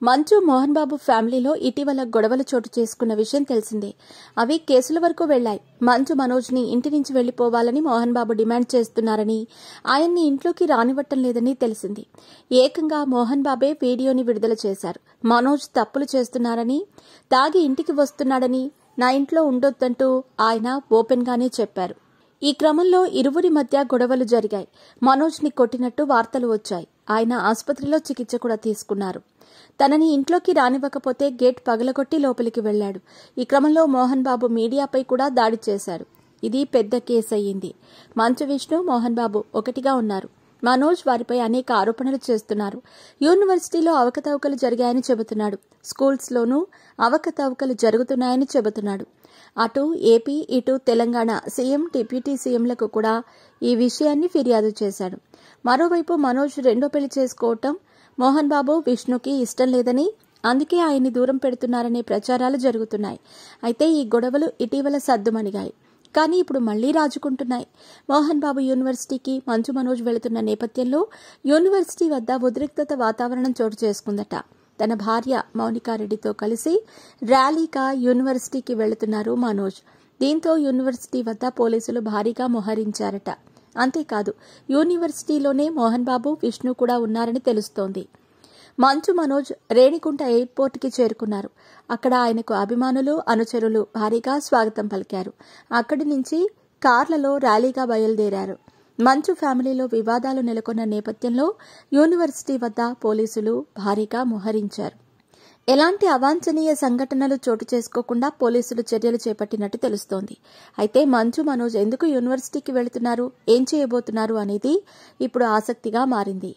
మంచు మోహన్ బాబు ఫ్యామిలీలో ఇటీవల గొడవలు చోటు చేసుకున్న విషయం తెలిసిందే. అవి కేసుల వరకు వెళ్లాయి. మంచు మనోజ్ ని ఇంటి నుంచి వెళ్లిపోవాలని మోహన్ బాబు డిమాండ్ చేస్తున్నారని, ఆయన్ని ఇంట్లోకి రానివ్వటం లేదని తెలిసింది. ఏకంగా మోహన్ బాబే వీడియోని విడుదల చేశారు. మనోజ్ తప్పులు చేస్తున్నారని, తాగి ఇంటికి వస్తున్నాడని, నా ఇంట్లో ఉండొద్దంటూ ఆయన ఓపెన్ గానే చెప్పారు. ఈ క్రమంలో ఇరువురి మధ్య గొడవలు జరిగాయి. మనోజ్ ని కొట్టినట్టు వార్తలు వచ్చాయి. ఆయన ఆసుపత్రిలో చికిత్స కూడా తీసుకున్నారు. తనని ఇంట్లోకి రానివ్వకపోతే గేట్ పగలగొట్టి లోపలికి వెళ్లాడు. ఈ క్రమంలో మోహన్ బాబు మీడియాపై కూడా దాడి చేశారు. ఇది పెద్ద కేసు అయ్యింది. మంచు విష్ణు, మోహన్ బాబు ఒకటిగా ఉన్నారు. మనోజ్ వారిపై అనేక ఆరోపణలు చేస్తున్నారు. యూనివర్సిటీలో అవకతవకలు జరిగాయని చెబుతున్నాడు. స్కూల్స్లోనూ అవకతవకలు జరుగుతున్నాయని చెబుతున్నాడు. అటు ఏపీ, ఇటు తెలంగాణ సీఎం, డిప్యూటీ సీఎంలకు కూడా ఈ విషయాన్ని ఫిర్యాదు చేశాడు. మరోవైపు మనోజ్ రెండో పెళ్లి చేసుకోవటం మోహన్ బాబు, విష్ణుకి ఇష్టం లేదని, అందుకే ఆయన్ని దూరం పెడుతున్నారనే ప్రచారాలు జరుగుతున్నాయి. అయితే ఈ గొడవలు ఇటీవల సద్దుమణిగాయి. కానీ ఇప్పుడు మళ్లీ రాజుకుంటున్నాయి. మోహన్ బాబు యూనివర్సిటీకి మంచు మనోజ్ వెళుతున్న నేపథ్యంలో యూనివర్సిటీ వద్ద ఉద్రిక్తత వాతావరణం చోటు చేసుకుందట. తన భార్య మౌనికారెడ్డితో కలిసి ర్యాలీగా యూనివర్సిటీకి వెళుతున్నారు మనోజ్. దీంతో యూనివర్సిటీ వద్ద పోలీసులు భారీగా మోహరించారట. అంతేకాదు, యూనివర్సిటీలోనే మోహన్ బాబు, విష్ణు కూడా ఉన్నారని తెలుస్తోంది. మంచు మనోజ్ రేణిగుంట ఎయిర్పోర్టుకి చేరుకున్నారు. అక్కడ ఆయనకు అభిమానులు, అనుచరులు భారీగా స్వాగతం పలికారు. అక్కడి నుంచి కార్లలో ర్యాలీగా బయలుదేరారు. మంచు ఫ్యామిలీలో వివాదాలు నెలకొన్న నేపథ్యంలో యూనివర్సిటీ వద్ద పోలీసులు భారీగా మోహరించారు. ఎలాంటి అవాంఛనీయ సంఘటనలు చోటు చేసుకోకుండా పోలీసులు చర్యలు చేపట్టినట్టు తెలుస్తోంది. అయితే మంచు మనోజ్ ఎందుకు యూనివర్సిటీకి వెళుతున్నారు, ఏం చేయబోతున్నారు అనేది ఇప్పుడు ఆసక్తిగా మారింది.